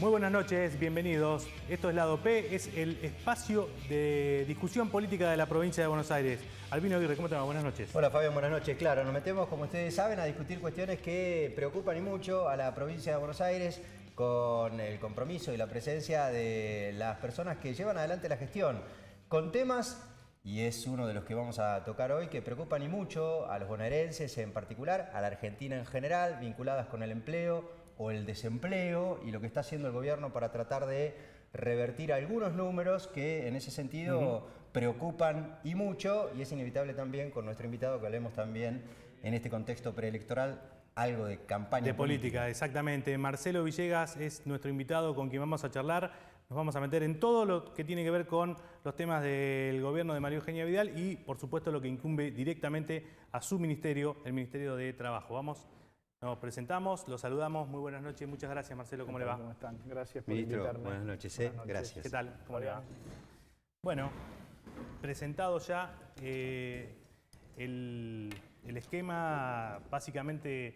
Muy buenas noches, bienvenidos. Esto es Lado P, es el espacio de discusión política de la provincia de Buenos Aires. Albino Aguirre, ¿cómo te va? Buenas noches. Hola Fabián, buenas noches. Claro, nos metemos, como ustedes saben, a discutir cuestiones que preocupan y mucho a la provincia de Buenos Aires con el compromiso y la presencia de las personas que llevan adelante la gestión, con temas, y es uno de los que vamos a tocar hoy, que preocupan y mucho a los bonaerenses en particular, a la Argentina en general, vinculadas con el empleo o el desempleo y lo que está haciendo el gobierno para tratar de revertir algunos números que en ese sentido preocupan y mucho, y es inevitable también con nuestro invitado que hablemos también en este contexto preelectoral algo de campaña de política. Exactamente. Marcelo Villegas es nuestro invitado con quien vamos a charlar. Nos vamos a meter en todo lo que tiene que ver con los temas del gobierno de María Eugenia Vidal y, por supuesto, lo que incumbe directamente a su ministerio, el Ministerio de Trabajo. Nos presentamos, los saludamos. Muy buenas noches. Muchas gracias, Marcelo. ¿Cómo le va? ¿Cómo están? Gracias por Ministro, invitarme. buenas noches. Buenas noches. Gracias. ¿Qué tal? ¿Cómo le va? Bueno, presentado ya el esquema, básicamente,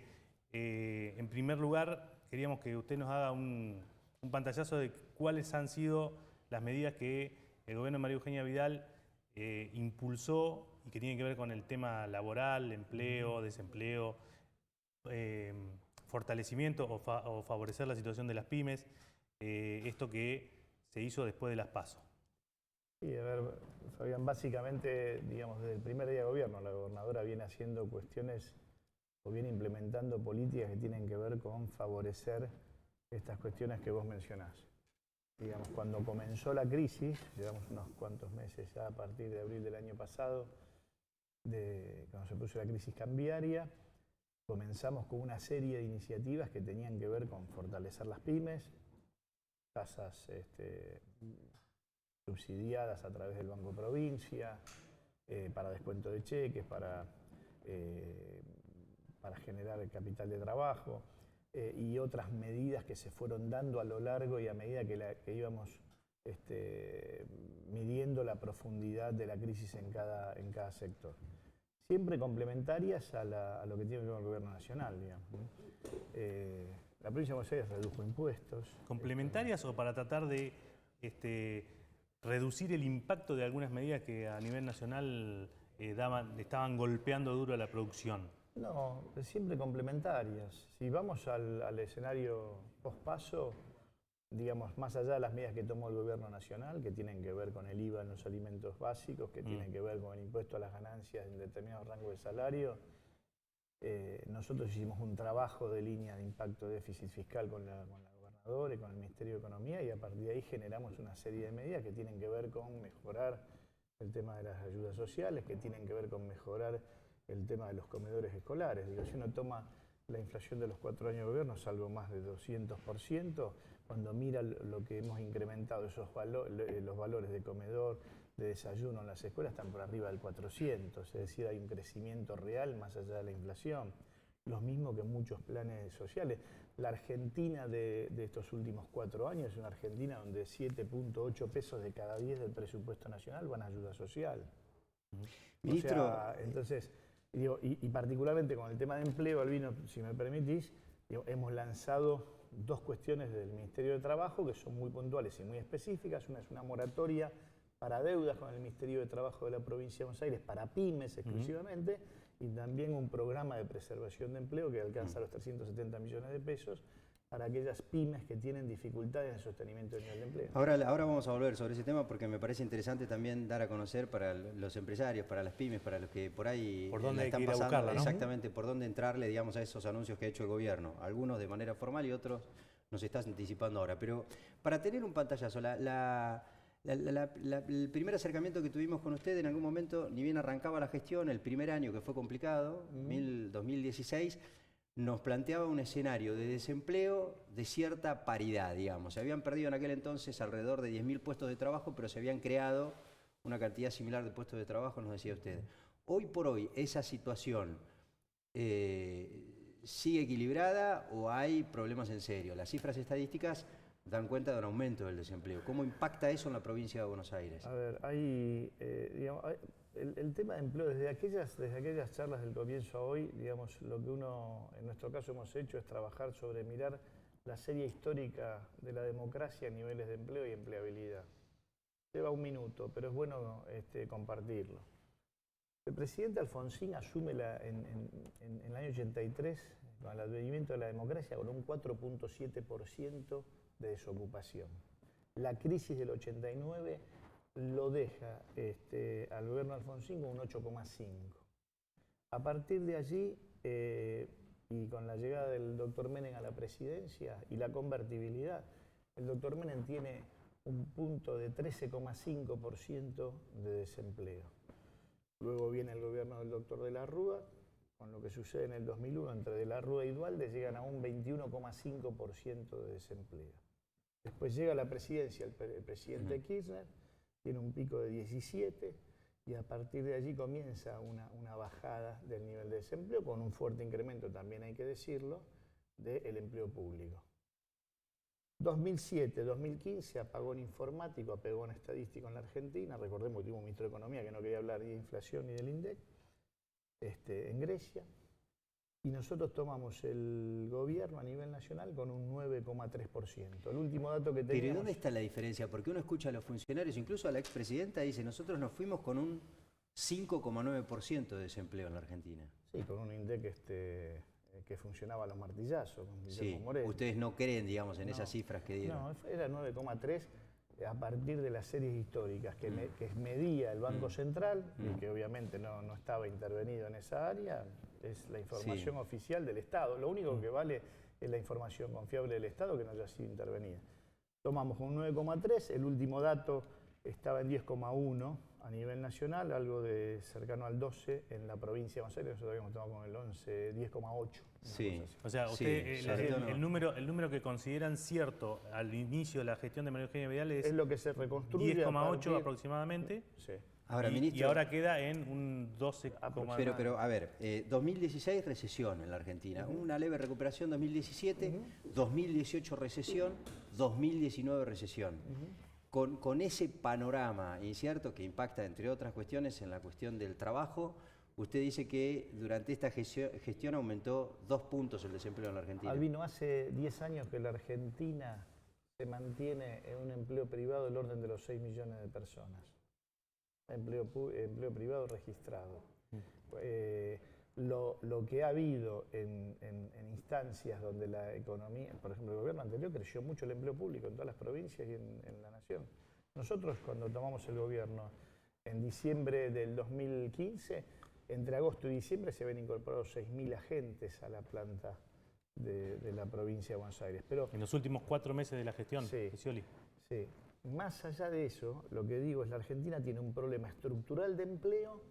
en primer lugar, queríamos que usted nos haga un pantallazo de cuáles han sido las medidas que el gobierno de María Eugenia Vidal impulsó y que tienen que ver con el tema laboral, empleo, desempleo, fortalecimiento o favorecer la situación de las pymes, esto que se hizo después de las PASO. Sí, a ver, Fabián, básicamente, digamos, desde el primer día de gobierno, la gobernadora viene haciendo cuestiones o viene implementando políticas que tienen que ver con favorecer estas cuestiones que vos mencionás. Digamos, cuando comenzó la crisis, llevamos unos cuantos meses ya a partir de abril del año pasado, cuando se puso la crisis cambiaria, comenzamos con una serie de iniciativas que tenían que ver con fortalecer las pymes, tasas subsidiadas a través del Banco Provincia, para descuento de cheques, para generar capital de trabajo, y otras medidas que se fueron dando a lo largo y a medida que íbamos midiendo la profundidad de la crisis en cada sector. Siempre complementarias a lo que tiene que ver con el gobierno nacional, digamos. La provincia de Buenos Aires redujo impuestos. ¿Complementarias o para tratar de reducir el impacto de algunas medidas que a nivel nacional estaban golpeando duro a la producción? No, siempre complementarias. Si vamos al escenario post-PASO, digamos, más allá de las medidas que tomó el gobierno nacional, que tienen que ver con el IVA en los alimentos básicos, que tienen que ver con el impuesto a las ganancias en determinados rangos de salario, nosotros hicimos un trabajo de línea de impacto de déficit fiscal con la gobernadora y con el Ministerio de Economía, y a partir de ahí generamos una serie de medidas que tienen que ver con mejorar el tema de las ayudas sociales, que tienen que ver con mejorar el tema de los comedores escolares. Digo, si uno toma la inflación de los 4 años de gobierno, salvo más de 200%, cuando mira lo que hemos incrementado, los valores de comedor, de desayuno en las escuelas están por arriba del 400%, es decir, hay un crecimiento real más allá de la inflación. Lo mismo que muchos planes sociales. La Argentina de estos últimos 4 años es una Argentina donde 7.8 pesos de cada 10 del presupuesto nacional van a ayuda social. Ministro, o sea, entonces, digo, y particularmente con el tema de empleo, Albino, si me permitís, digo, hemos lanzado 2 cuestiones del Ministerio de Trabajo que son muy puntuales y muy específicas. Una es una moratoria para deudas con el Ministerio de Trabajo de la provincia de Buenos Aires, para pymes exclusivamente, y también un programa de preservación de empleo que alcanza los 370 millones de pesos para aquellas pymes que tienen dificultades en el sostenimiento del nivel de empleo. Ahora vamos a volver sobre ese tema porque me parece interesante también dar a conocer para los empresarios, para las pymes, para los que por ahí ¿Por dónde están hay que ir a pasando, buscarla, ¿no? exactamente por dónde entrarle, digamos, a esos anuncios que ha hecho el gobierno. Algunos de manera formal y otros nos estás anticipando ahora. Pero para tener un pantallazo, el primer acercamiento que tuvimos con usted en algún momento, ni bien arrancaba la gestión, el primer año que fue complicado, 2016, nos planteaba un escenario de desempleo de cierta paridad, digamos. Se habían perdido en aquel entonces alrededor de 10.000 puestos de trabajo, pero se habían creado una cantidad similar de puestos de trabajo, nos decía usted. Hoy por hoy, ¿esa situación sigue equilibrada o hay problemas en serio? Las cifras estadísticas dan cuenta de un aumento del desempleo. ¿Cómo impacta eso en la provincia de Buenos Aires? A ver, el tema de empleo, desde aquellas charlas del comienzo a hoy, digamos, lo que uno, en nuestro caso, hemos hecho es trabajar sobre mirar la serie histórica de la democracia en niveles de empleo y empleabilidad. Lleva un minuto, pero es bueno compartirlo. El presidente Alfonsín asume en el año 83, con el advenimiento de la democracia, con un 4.7% de desocupación. La crisis del 89 lo deja al gobierno Alfonsín con un 8,5%. A partir de allí, y con la llegada del doctor Menem a la presidencia y la convertibilidad, el doctor Menem tiene un punto de 13,5% de desempleo. Luego viene el gobierno del doctor de la Rúa, con lo que sucede en el 2001 entre de la Rúa y Duhalde, llegan a un 21,5% de desempleo. Después llega la presidencia el presidente Kirchner, tiene un pico de 17%, y a partir de allí comienza una bajada del nivel de desempleo, con un fuerte incremento, también hay que decirlo, del empleo público. 2007, 2015, apagón informático, apagón estadístico en la Argentina. Recordemos que tuvimos un ministro de Economía que no quería hablar ni de inflación ni del INDEC, en Grecia. Y nosotros tomamos el gobierno a nivel nacional con un 9,3%. El último dato que teníamos... Pero ¿y dónde está la diferencia? Porque uno escucha a los funcionarios, incluso a la expresidenta, dice, nosotros nos fuimos con un 5,9% de desempleo en la Argentina. Sí, con un INDEC que funcionaba a los martillazos, con Guillermo Sí, Moreno. ustedes no creen, digamos, en esas cifras que dieron. No, era 9,3 a partir de las series históricas que medía el Banco Central y que obviamente no estaba intervenido en esa área. Es la información oficial del Estado. Lo único que vale es la información confiable del Estado que no haya sido intervenida. Tomamos un 9,3, el último dato estaba en 10,1 a nivel nacional, algo de cercano al 12 en la provincia de Buenos Aires. Nosotros habíamos tomado con el 11, 10,8. Sí. O sea, usted, el número que consideran cierto al inicio de la gestión de María Eugenia Vidal es lo que se reconstruye 10,8 aproximadamente. Sí. Ahora, ministro, y ahora queda en un 12,9. Pero a ver, 2016 recesión en la Argentina, una leve recuperación 2017, 2018 recesión, 2019 recesión. Con ese panorama incierto que impacta, entre otras cuestiones, en la cuestión del trabajo, usted dice que durante esta gestión aumentó 2 puntos el desempleo en la Argentina. Albino, hace 10 años que la Argentina se mantiene en un empleo privado del orden de los 6 millones de personas. Empleo privado registrado. Lo que ha habido en instancias donde la economía, por ejemplo, el gobierno anterior creció mucho el empleo público en todas las provincias y en la nación. Nosotros, cuando tomamos el gobierno en diciembre del 2015, entre agosto y diciembre se habían incorporado 6.000 agentes a la planta de la provincia de Buenos Aires. Pero, en los últimos 4 meses de la gestión, Scioli. Sí. Más allá de eso, lo que digo es que la Argentina tiene un problema estructural de empleo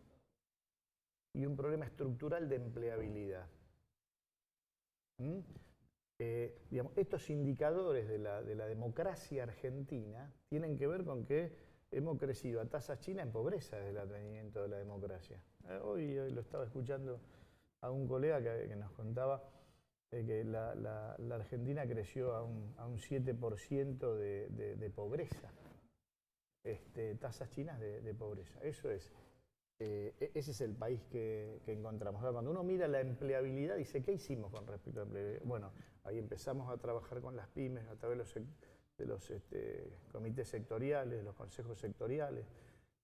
y un problema estructural de empleabilidad. Digamos, estos indicadores de la democracia argentina tienen que ver con que hemos crecido a tasas chinas en pobreza desde el advenimiento de la democracia. Hoy lo estaba escuchando a un colega que nos contaba que la Argentina creció a un 7% de pobreza, tasas chinas de pobreza. Eso es. Ese es el país que encontramos. Ahora, cuando uno mira la empleabilidad, dice, ¿qué hicimos con respecto a la empleabilidad? Bueno, ahí empezamos a trabajar con las pymes a través de los comités sectoriales, de los consejos sectoriales.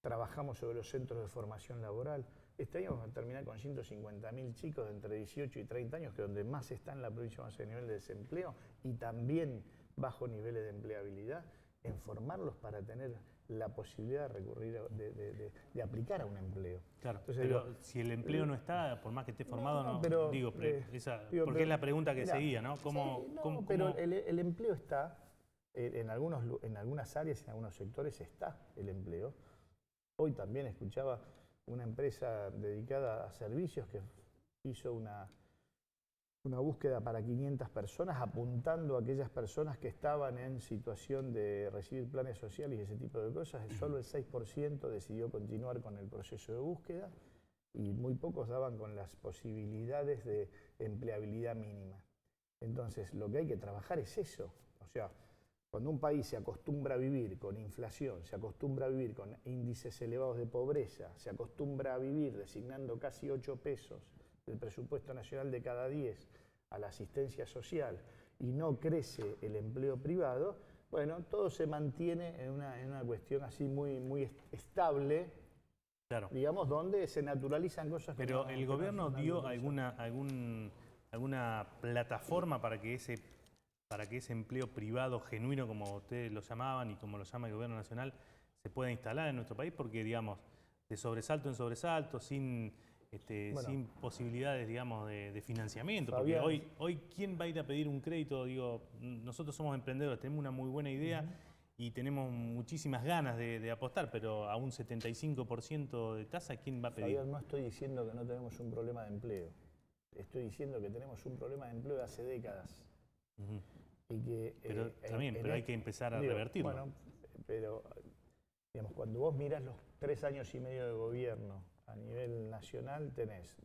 Trabajamos sobre los centros de formación laboral. Este año vamos a terminar con 150.000 chicos de entre 18 y 30 años, que es donde más está en la provincia más a nivel de desempleo y también bajo niveles de empleabilidad, en formarlos para tener la posibilidad de recurrir, de aplicar a un empleo. Claro, entonces, pero digo, si el empleo no está, por más que esté formado, porque es la pregunta que seguía, ¿no? Pero el empleo está, en algunas áreas, en algunos sectores está el empleo. Hoy también escuchaba una empresa dedicada a servicios que hizo una búsqueda para 500 personas, apuntando a aquellas personas que estaban en situación de recibir planes sociales y ese tipo de cosas. Solo el 6% decidió continuar con el proceso de búsqueda y muy pocos daban con las posibilidades de empleabilidad mínima. Entonces, lo que hay que trabajar es eso. O sea, cuando un país se acostumbra a vivir con inflación, se acostumbra a vivir con índices elevados de pobreza, se acostumbra a vivir designando casi 8 pesos del presupuesto nacional de cada 10 a la asistencia social y no crece el empleo privado, bueno, todo se mantiene en una cuestión así muy estable, Claro. digamos, donde se naturalizan cosas que Pero no- el que no gobierno se dio naturalizan. alguna plataforma para que ese empleo privado genuino, como ustedes lo llamaban y como lo llama el gobierno nacional, se pueda instalar en nuestro país, porque, digamos, de sobresalto en sobresalto, sin posibilidades, digamos, de financiamiento. Porque Fabián. hoy, ¿quién va a ir a pedir un crédito? Digo, nosotros somos emprendedores, tenemos una muy buena idea y tenemos muchísimas ganas de apostar, pero a un 75% de tasa, ¿quién va a pedir? Fabián, no estoy diciendo que no tenemos un problema de empleo. Estoy diciendo que tenemos un problema de empleo de hace décadas. Ujú. Y que, Pero también, pero hay que empezar a revertirlo. Bueno, pero digamos, cuando vos miras los 3 años y medio de gobierno a nivel nacional, tenés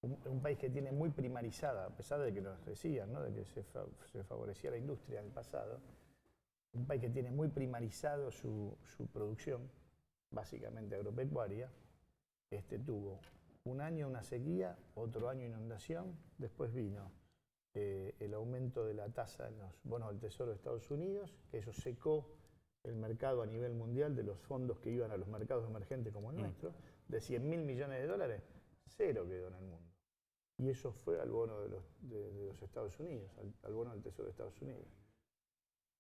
un país que tiene muy primarizada, a pesar de que nos decían, ¿no?, de que se favorecía la industria en el pasado, un país que tiene muy primarizado su producción, básicamente agropecuaria, tuvo un año una sequía, otro año inundación, después vino el aumento de la tasa en los bonos del Tesoro de Estados Unidos, que eso secó el mercado a nivel mundial de los fondos que iban a los mercados emergentes como el nuestro, de 100.000 millones de dólares, cero quedó en el mundo. Y eso fue al bono de los Estados Unidos, al bono del Tesoro de Estados Unidos.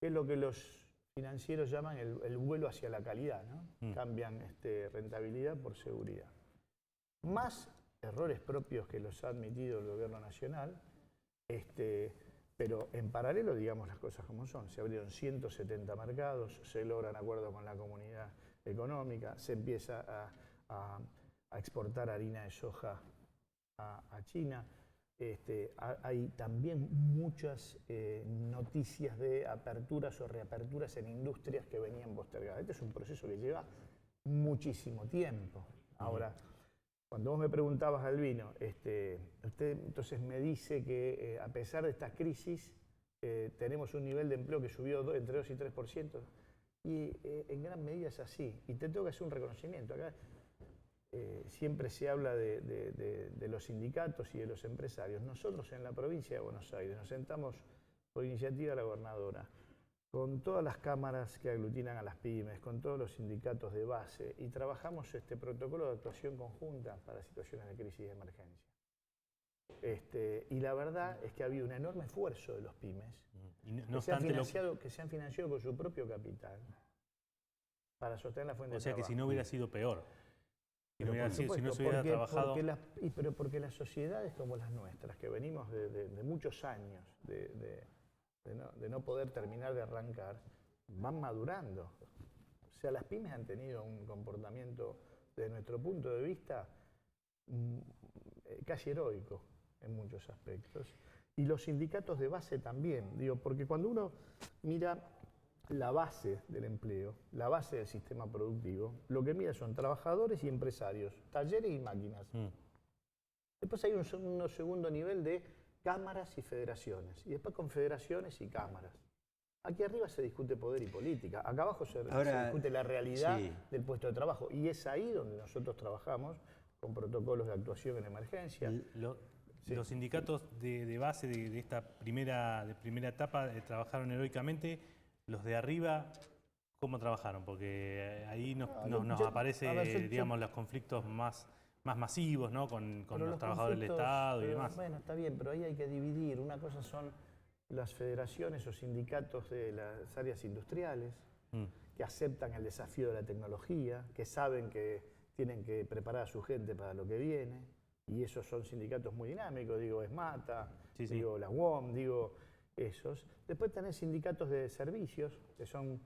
Es lo que los financieros llaman el vuelo hacia la calidad, ¿no? Cambian rentabilidad por seguridad. Más errores propios que los ha admitido el gobierno nacional, pero en paralelo, digamos las cosas como son. Se abrieron 170 mercados, se logran acuerdos con la comunidad económica, se empieza a exportar harina de soja a China. Hay también muchas noticias de aperturas o reaperturas en industrias que venían postergadas. Este es un proceso que lleva muchísimo tiempo. Ahora, cuando vos me preguntabas, Albino, usted entonces me dice que a pesar de estas crisis tenemos un nivel de empleo que subió entre 2 y 3%. Y en gran medida es así. Y te tengo que hacer un reconocimiento. Acá siempre se habla de los sindicatos y de los empresarios. Nosotros en la provincia de Buenos Aires nos sentamos por iniciativa de la gobernadora con todas las cámaras que aglutinan a las pymes, con todos los sindicatos de base, y trabajamos este protocolo de actuación conjunta para situaciones de crisis y de emergencia. Y la verdad es que ha habido un enorme esfuerzo de los pymes que se han financiado con su propio capital para sostener la fuente de trabajo. O sea que si no hubiera sido peor. Si no, Por no se hubiera trabajado... Porque las sociedades como las nuestras, que venimos de muchos años de no poder terminar de arrancar, van madurando. O sea, las pymes han tenido un comportamiento, desde nuestro punto de vista, casi heroico en muchos aspectos. Y los sindicatos de base también, digo, porque cuando uno mira la base del empleo, la base del sistema productivo, lo que mira son trabajadores y empresarios, talleres y máquinas. Después hay un segundo nivel de cámaras y federaciones, y después confederaciones y cámaras. Aquí arriba se discute poder y política, acá abajo se discute la realidad del puesto de trabajo, y es ahí donde nosotros trabajamos con protocolos de actuación en emergencia. Los sindicatos de base de esta primera etapa trabajaron heroicamente. Los de arriba, ¿cómo trabajaron? Porque ahí nos aparece, digamos, los conflictos más masivos, ¿no? Con los trabajadores del Estado y demás. Bueno, está bien, pero ahí hay que dividir. Una cosa son las federaciones o sindicatos de las áreas industriales, que aceptan el desafío de la tecnología, que saben que tienen que preparar a su gente para lo que viene, y esos son sindicatos muy dinámicos, digo ESMATA, digo la UOM, digo esos. Después tenés sindicatos de servicios, que son,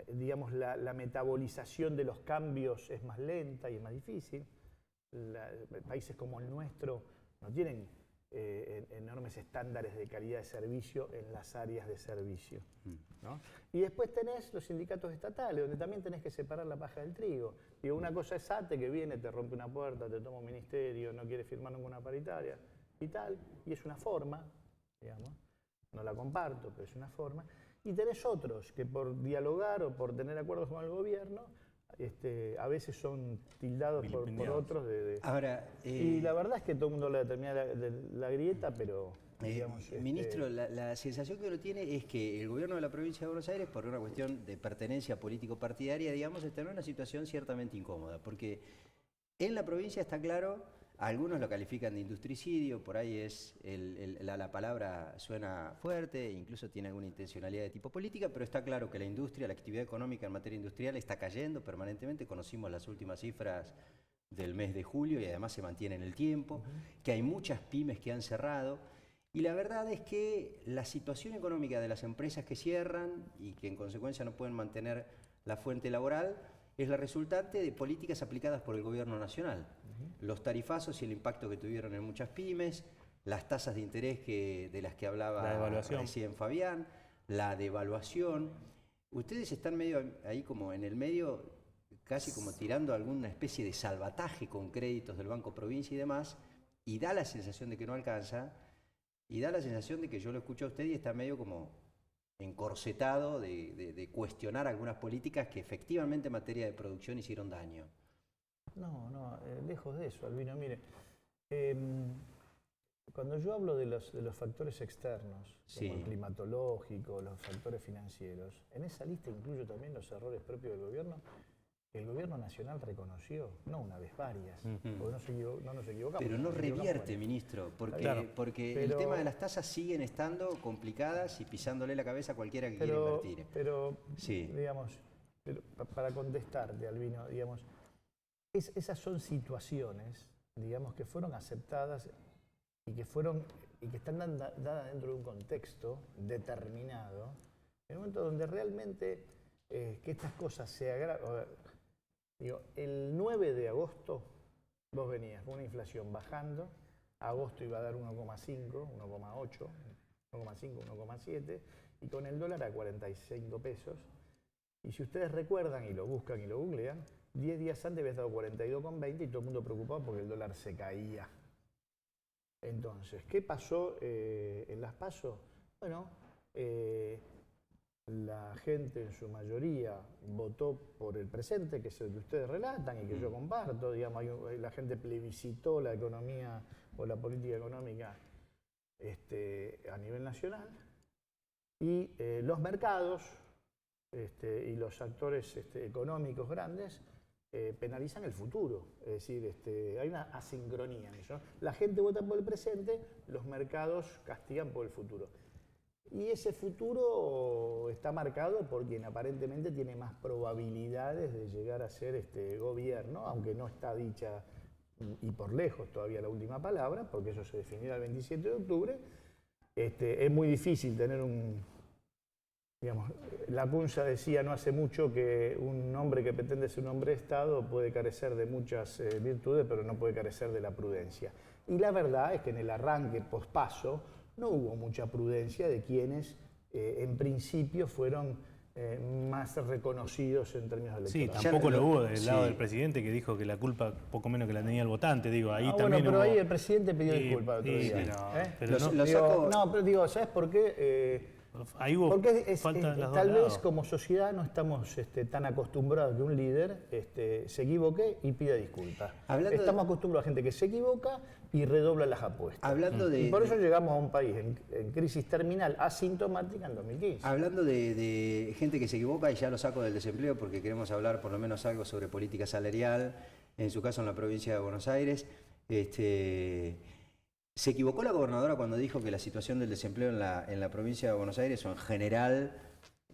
digamos, la metabolización de los cambios es más lenta y es más difícil. Países como el nuestro no tienen enormes estándares de calidad de servicio en las áreas de servicio, ¿no? Y después tenés los sindicatos estatales, donde también tenés que separar la paja del trigo. Digo, una cosa es ATE, que viene, te rompe una puerta, te toma un ministerio, no quiere firmar ninguna paritaria y tal, y es una forma, digamos, no la comparto, pero es una forma. Y tenés otros que por dialogar o por tener acuerdos con el gobierno, a veces son tildados por otros de... Ahora, y la verdad es que todo el mundo le determina la grieta, pero digamos, Ministro, la sensación que uno tiene es que el gobierno de la provincia de Buenos Aires, por una cuestión de pertenencia político-partidaria, digamos, está en una situación ciertamente incómoda, porque en la provincia está claro, algunos lo califican de industricidio, por ahí es la palabra suena fuerte, incluso tiene alguna intencionalidad de tipo política, pero está claro que la industria, la actividad económica en materia industrial está cayendo permanentemente. Conocimos las últimas cifras del mes de julio y además se mantiene en el tiempo, que hay muchas pymes que han cerrado. Y la verdad es que la situación económica de las empresas que cierran y que en consecuencia no pueden mantener la fuente laboral es la resultante de políticas aplicadas por el gobierno nacional. Los tarifazos y el impacto que tuvieron en muchas pymes, las tasas de interés de las que hablaba recién Fabián, la devaluación. Ustedes están medio ahí como en el medio, casi como tirando alguna especie de salvataje con créditos del Banco Provincia y demás, y da la sensación de que no alcanza, y da la sensación de que yo lo escucho a usted y está medio como encorsetado de cuestionar algunas políticas que efectivamente en materia de producción hicieron daño. No, lejos de eso, Albino. Mire, cuando yo hablo de los factores externos, Sí, como el climatológico, los factores financieros, en esa lista incluyo también los errores propios del gobierno, que el gobierno nacional reconoció, no una vez, varias, porque no nos equivocamos. pero no revierte, ministro, porque el tema de las tasas siguen estando complicadas y pisándole la cabeza a cualquiera que quiera invertir. Pero, sí, digamos, para contestarte, Albino, digamos, esas son situaciones, digamos, que fueron aceptadas y que están dadas dentro de un contexto determinado, en un momento donde realmente que estas cosas se agravan. Digo, el 9 de agosto vos venías con una inflación bajando, agosto iba a dar 1,5, 1,8, 1,5, 1,7, y con el dólar a 45 pesos. Y si ustedes recuerdan y lo buscan y lo googlean, 10 días antes había estado 42,20 y todo el mundo preocupado porque el dólar se caía. Entonces, ¿qué pasó en las PASO? Bueno, la gente en su mayoría votó por el presente, que es el que ustedes relatan y que yo comparto. Digamos, la gente plebiscitó la economía o la política económica a nivel nacional. Y los mercados y los actores económicos grandes penalizan el futuro. Es decir, hay una asincronía en eso. La gente vota por el presente, los mercados castigan por el futuro. Y ese futuro está marcado por quien aparentemente tiene más probabilidades de llegar a ser gobierno, aunque no está dicha y por lejos todavía la última palabra, porque eso se definirá el 27 de octubre. Es muy difícil tener digamos, la Cunza decía no hace mucho que un hombre que pretende ser un hombre de Estado puede carecer de muchas virtudes, pero no puede carecer de la prudencia. Y la verdad es que en el arranque pospaso no hubo mucha prudencia de quienes en principio fueron más reconocidos en términos electorales. Sí, tampoco lo hubo del lado del presidente, que dijo que la culpa poco menos que la tenía el votante. Digo, ahí también bueno, pero hubo... ahí el presidente pidió disculpas otro día. Pero digo, ¿sabes por qué? Ahí hubo porque falta de las tal dos vez lados. como sociedad no estamos tan acostumbrados a que un líder se equivoque y pida disculpas. Estamos acostumbrados a gente que se equivoca y redobla las apuestas. Y por eso llegamos a un país en crisis terminal asintomática en 2015. Hablando de gente que se equivoca, y ya lo saco del desempleo porque queremos hablar por lo menos algo sobre política salarial, en su caso en la provincia de Buenos Aires. ¿Se equivocó la gobernadora cuando dijo que la situación del desempleo en la provincia de Buenos Aires o en general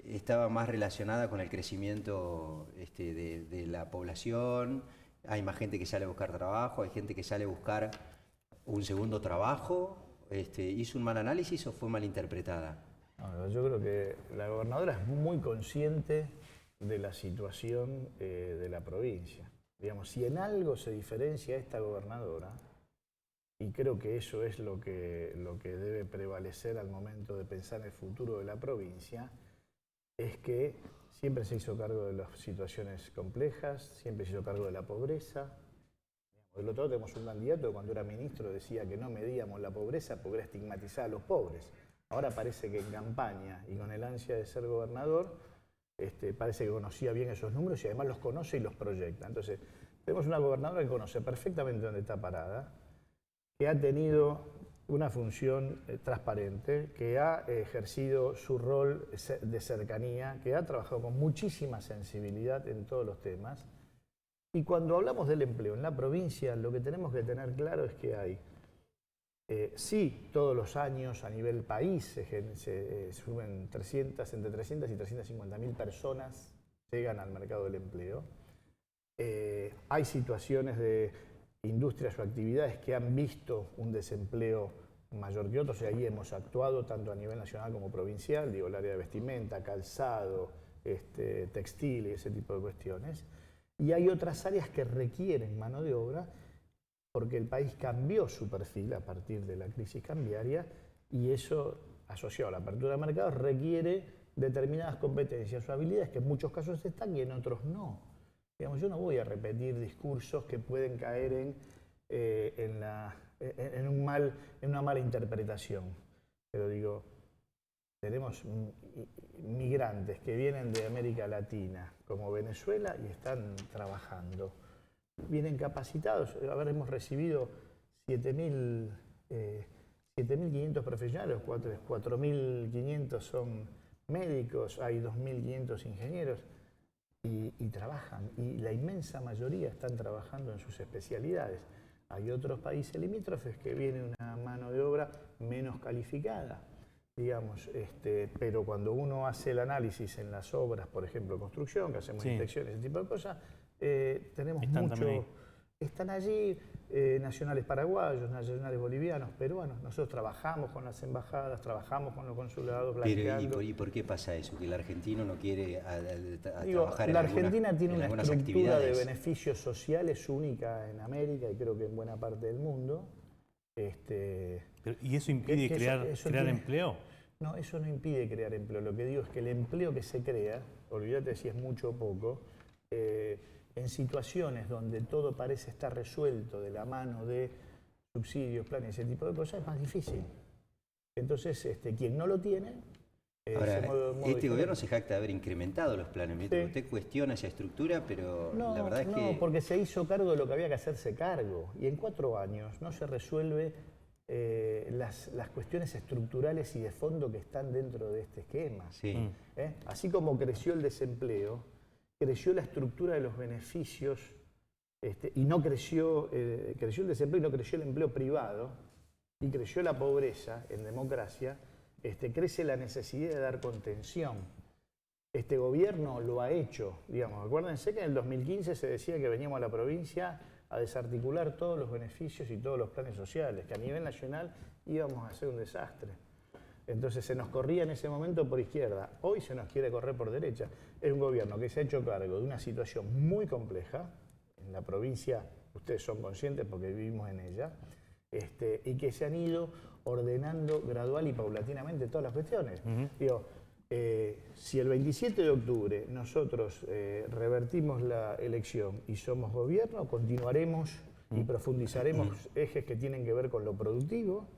estaba más relacionada con el crecimiento de la población? Hay más gente que sale a buscar trabajo, hay gente que sale a buscar un segundo trabajo. ¿Hizo un mal análisis o fue mal interpretada? No, yo creo que la gobernadora es muy consciente de la situación de la provincia. Digamos, si en algo se diferencia esta gobernadora, y creo que eso es lo que debe prevalecer al momento de pensar en el futuro de la provincia, es que siempre se hizo cargo de las situaciones complejas, siempre se hizo cargo de la pobreza. Del otro lado tenemos un candidato que cuando era ministro decía que no medíamos la pobreza porque era estigmatizar a los pobres. Ahora parece que en campaña y con el ansia de ser gobernador, parece que conocía bien esos números y además los conoce y los proyecta. Entonces, tenemos una gobernadora que conoce perfectamente dónde está parada, que ha tenido una función transparente, que ha ejercido su rol de cercanía, que ha trabajado con muchísima sensibilidad en todos los temas. Y cuando hablamos del empleo en la provincia, lo que tenemos que tener claro es que hay, sí, todos los años a nivel país se suben entre 300 y 350.000 personas llegan al mercado del empleo. Hay situaciones de industrias o actividades que han visto un desempleo mayor que otros, y ahí hemos actuado tanto a nivel nacional como provincial, digo, el área de vestimenta, calzado, textil y ese tipo de cuestiones. Y hay otras áreas que requieren mano de obra porque el país cambió su perfil a partir de la crisis cambiaria, y eso, asociado a la apertura de mercados, requiere determinadas competencias o habilidades que en muchos casos están y en otros no. Digamos, yo no voy a repetir discursos que pueden caer en una mala interpretación. Pero digo, tenemos migrantes que vienen de América Latina, como Venezuela, y están trabajando. Vienen capacitados. Hemos recibido 7.500 profesionales, 4.500 son médicos, hay 2.500 ingenieros. Y trabajan, y la inmensa mayoría están trabajando en sus especialidades. Hay otros países limítrofes que viene una mano de obra menos calificada, digamos, pero cuando uno hace el análisis en las obras, por ejemplo, construcción, que hacemos inspecciones, ese tipo de cosas, tenemos mucho. Están allí nacionales paraguayos, nacionales bolivianos, peruanos. Nosotros trabajamos con las embajadas, trabajamos con los consulados. Pero, ¿y por qué pasa eso? Que el argentino no quiere trabajar en la Argentina tiene una estructura de beneficios sociales única en América y creo que en buena parte del mundo. ¿Y eso impide crear empleo? No, eso no impide crear empleo. Lo que digo es que el empleo que se crea, olvídate si es mucho o poco, en situaciones donde todo parece estar resuelto de la mano de subsidios, planes, ese tipo de cosas, es más difícil. Entonces, quien no lo tiene... Ahora, este gobierno se jacta de haber incrementado los planes. Sí. Usted cuestiona esa estructura, pero la verdad es que... No, porque se hizo cargo de lo que había que hacerse cargo. Y en 4 años no se resuelve las cuestiones estructurales y de fondo que están dentro de este esquema. Sí. Así como creció el desempleo, creció la estructura de los beneficios y no creció el desempleo y no creció el empleo privado y creció la pobreza en democracia, crece la necesidad de dar contención. Este gobierno lo ha hecho, digamos. Acuérdense que en el 2015 se decía que veníamos a la provincia a desarticular todos los beneficios y todos los planes sociales, que a nivel nacional íbamos a hacer un desastre. Entonces se nos corría en ese momento por izquierda, hoy se nos quiere correr por derecha. Es un gobierno que se ha hecho cargo de una situación muy compleja, en la provincia, ustedes son conscientes porque vivimos en ella, y que se han ido ordenando gradual y paulatinamente todas las cuestiones. Digo, si el 27 de octubre nosotros revertimos la elección y somos gobierno, continuaremos y profundizaremos ejes que tienen que ver con lo productivo.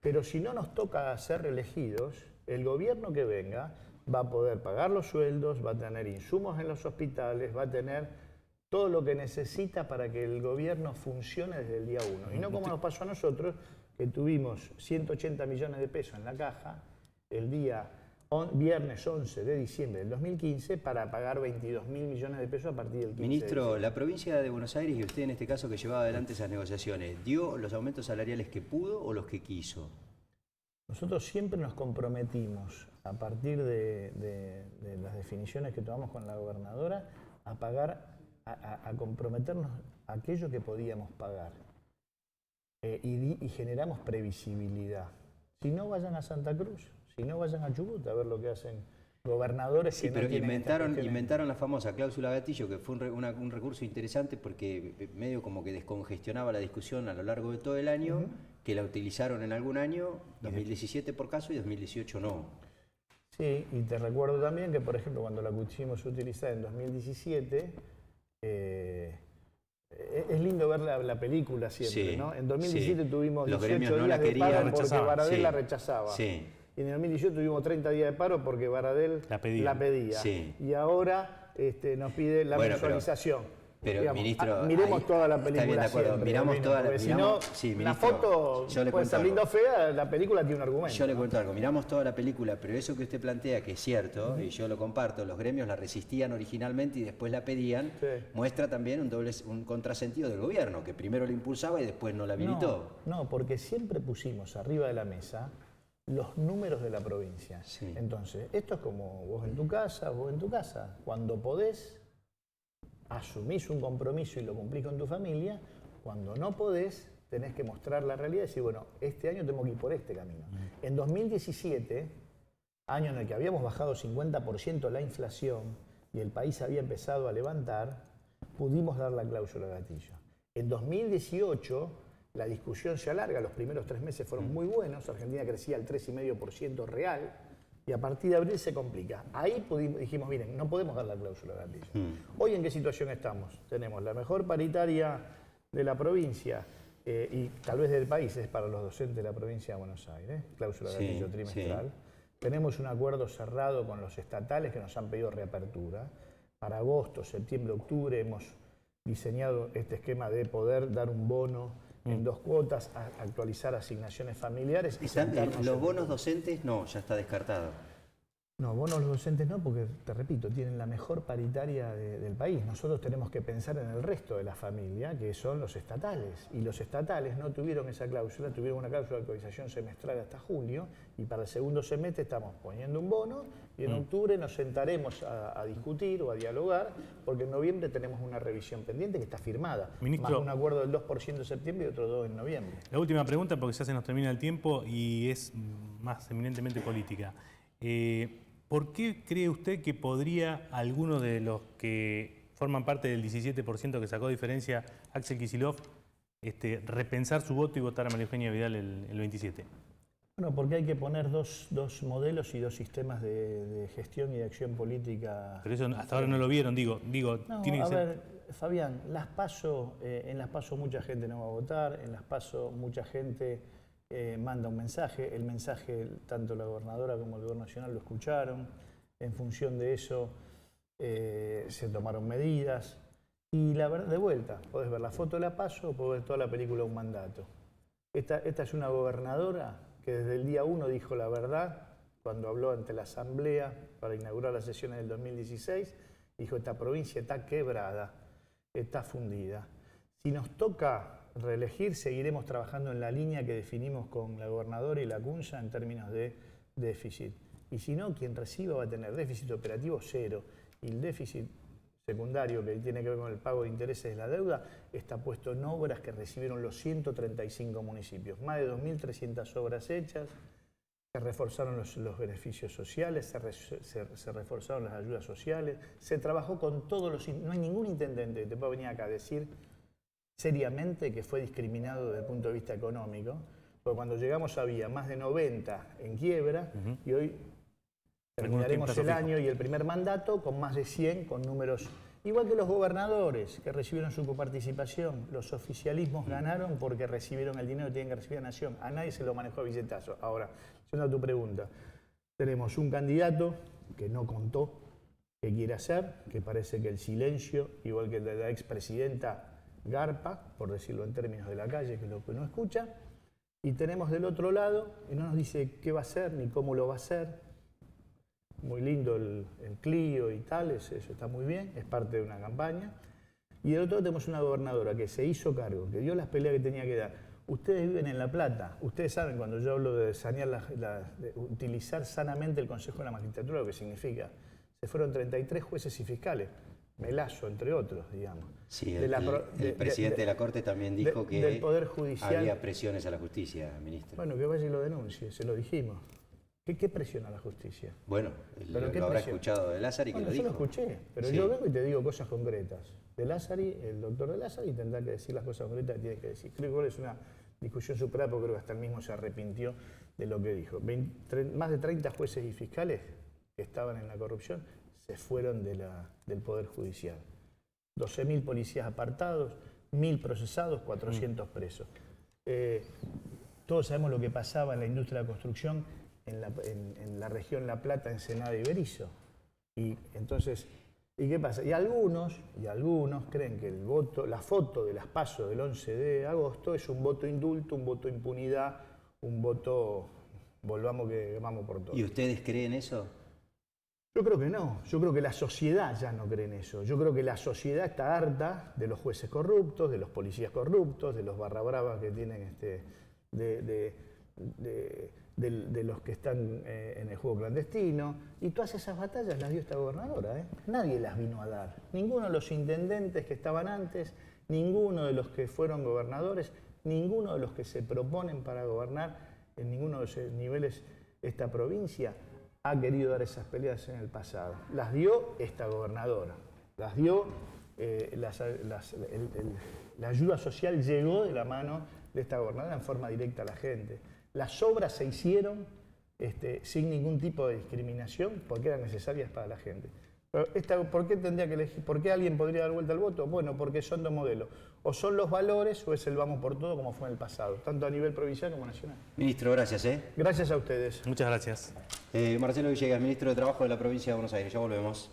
Pero si no nos toca ser reelegidos, el gobierno que venga va a poder pagar los sueldos, va a tener insumos en los hospitales, va a tener todo lo que necesita para que el gobierno funcione desde el día 1. Y no como nos pasó a nosotros, que tuvimos 180 millones de pesos en la caja el día viernes 11 de diciembre del 2015 para pagar 22.000 millones de pesos a partir del 15 Ministro, la provincia de Buenos Aires y usted en este caso que llevaba adelante esas negociaciones, ¿dio los aumentos salariales que pudo o los que quiso? Nosotros siempre nos comprometimos, a partir de las definiciones que tomamos con la gobernadora, a pagar, a comprometernos a aquello que podíamos pagar. Y generamos previsibilidad. Si no, vayan a Santa Cruz. Si no, vayan a Chubut a ver lo que hacen gobernadores. Sí, pero inventaron la famosa cláusula gatillo, que fue un recurso interesante porque medio como que descongestionaba la discusión a lo largo de todo el año, que la utilizaron en algún año, 2017 por caso y 2018 no. Sí, y te recuerdo también que, por ejemplo, cuando la quisimos utilizar en 2017, es lindo ver la película siempre, ¿no? En 2017 tuvimos 18 días de paro porque Baradel la rechazaba. Sí. Y en el 2018 tuvimos 30 días de paro porque Baradel la pedía. Sí. Y ahora nos pide la mensualización. Pero, digamos, ministro, miremos ahí toda la película. está bien de acuerdo, siempre, miramos Romino, toda la... porque si miramos- no, sí, la ministro, foto yo le puede cuento ser algo. linda o fea, la película tiene un argumento. Yo le ¿no? cuento algo, miramos toda la película, pero eso que usted plantea, que es cierto, y yo lo comparto, los gremios la resistían originalmente y después la pedían, Sí. muestra también un contrasentido del gobierno, que primero la impulsaba y después no la habilitó. No, porque siempre pusimos arriba de la mesa los números de la provincia. Sí. Entonces, esto es como vos en tu casa, vos en tu casa. Cuando podés, asumís un compromiso y lo cumplís con tu familia. Cuando no podés, tenés que mostrar la realidad y decir, bueno, este año tengo que ir por este camino. En 2017, año en el que habíamos bajado 50% la inflación y el país había empezado a levantar, pudimos dar la cláusula gatillo. En 2018, la discusión se alarga, los primeros 3 meses fueron muy buenos, Argentina crecía al 3,5% real, y a partir de abril se complica. Ahí dijimos, miren, no podemos dar la cláusula gatillo. Hoy, ¿en qué situación estamos? Tenemos la mejor paritaria de la provincia y tal vez del país, es para los docentes de la provincia de Buenos Aires, cláusula Sí, gatillo trimestral. sí. Tenemos un acuerdo cerrado con los estatales que nos han pedido reapertura. Para agosto, septiembre, octubre hemos diseñado este esquema de poder dar un bono en 2 cuotas, actualizar asignaciones familiares. Y sentarnos Los en- bonos docentes, no, ya está descartado. No, bonos los docentes no, porque, te repito, tienen la mejor paritaria del país. Nosotros tenemos que pensar en el resto de la familia, que son los estatales. Y los estatales no tuvieron esa cláusula, tuvieron una cláusula de actualización semestral hasta julio, y para el segundo semestre estamos poniendo un bono, y en octubre nos sentaremos a discutir o a dialogar, porque en noviembre tenemos una revisión pendiente que está firmada. Ministro. Más un acuerdo del 2% en septiembre y otro 2% en noviembre. La última pregunta, porque ya se nos termina el tiempo y es más eminentemente política. ¿Por qué cree usted que podría alguno de los que forman parte del 17% que sacó diferencia Axel Kicillof repensar su voto y votar a María Eugenia Vidal el 27? Bueno, porque hay que poner dos modelos y 2 sistemas de gestión y de acción política. Pero eso hasta ahora no lo vieron, digo No, tiene que a ser... ver, Fabián, en las PASO mucha gente no va a votar, en las PASO mucha gente manda un mensaje, el mensaje tanto la gobernadora como el gobierno nacional lo escucharon, en función de eso se tomaron medidas y la verdad, de vuelta, podés ver la foto de la PASO o podés ver toda la película Un Mandato. Esta es una gobernadora que desde el día 1 dijo la verdad cuando habló ante la Asamblea para inaugurar las sesiones del 2016, dijo esta provincia está quebrada, está fundida. Si nos toca reelegir, seguiremos trabajando en la línea que definimos con la gobernadora y la CUNSA en términos de déficit. Y si no, quien reciba va a tener déficit operativo cero. Y el déficit secundario, que tiene que ver con el pago de intereses de la deuda, está puesto en obras que recibieron los 135 municipios. Más de 2.300 obras hechas, se reforzaron los beneficios sociales, se reforzaron las ayudas sociales, se trabajó con todos los... No hay ningún intendente que te pueda venir acá a decir seriamente que fue discriminado desde el punto de vista económico, porque cuando llegamos había más de 90 en quiebra y hoy terminaremos el año y el primer mandato con más de 100, con números igual que los gobernadores que recibieron su coparticipación. Los oficialismos ganaron porque recibieron el dinero que tienen que recibir la nación. A nadie se lo manejó a billetazo. Ahora, yendo a tu pregunta, tenemos un candidato que no contó qué quiere hacer, que parece que el silencio, igual que el de la expresidenta, garpa, por decirlo en términos de la calle, que es lo que uno escucha, y tenemos del otro lado, y no nos dice qué va a hacer ni cómo lo va a hacer. Muy lindo el Clio y tal, eso está muy bien, es parte de una campaña. Y del otro lado tenemos una gobernadora que se hizo cargo, que dio las peleas que tenía que dar. Ustedes viven en La Plata, ustedes saben cuando yo hablo de sanear de utilizar sanamente el Consejo de la Magistratura, lo que significa. Se fueron 33 jueces y fiscales. Melazo, entre otros, digamos. Sí, el presidente de la Corte también dijo que del Poder Judicial había presiones a la justicia, ministro. Bueno, que vaya y lo denuncie, se lo dijimos. ¿Qué presiona a la justicia? Bueno, lo habrá escuchado de Lázari que lo dijo. Yo lo escuché, pero Sí. yo vengo y te digo cosas concretas. De Lázari, el doctor de Lázari tendrá que decir las cosas concretas que tiene que decir. Creo que es una discusión superada porque creo que hasta él mismo se arrepintió de lo que dijo. Más de 30 jueces y fiscales que estaban en la corrupción se fueron del Poder Judicial. 12.000 policías apartados, 1.000 procesados, 400 presos. Todos sabemos lo que pasaba en la industria de la construcción en la región La Plata, Ensenada y Berisso. Y entonces ¿Y qué pasa? Y algunos creen que el voto, la foto de las PASO del 11 de agosto es un voto indulto, un voto impunidad, un voto volvamos que vamos por todo. ¿Y ustedes creen eso? Yo creo que no. Yo creo que la sociedad ya no cree en eso. Yo creo que la sociedad está harta de los jueces corruptos, de los policías corruptos, de los barra bravas que tienen de los que están en el juego clandestino. Y todas esas batallas las dio esta gobernadora, ¿eh? Nadie las vino a dar. Ninguno de los intendentes que estaban antes, ninguno de los que fueron gobernadores, ninguno de los que se proponen para gobernar en ninguno de los niveles esta provincia ha querido dar esas peleas en el pasado. Las dio esta gobernadora. Las dio, la ayuda social llegó de la mano de esta gobernadora en forma directa a la gente. Las obras se hicieron sin ningún tipo de discriminación porque eran necesarias para la gente. Pero ¿por qué tendría que elegir? ¿Por qué alguien podría dar vuelta al voto? Bueno, porque son dos modelos. O son los valores o es el vamos por todo como fue en el pasado, tanto a nivel provincial como nacional. Ministro, gracias. Gracias a ustedes. Muchas gracias. Marcelo Villegas, ministro de Trabajo de la provincia de Buenos Aires. Ya volvemos.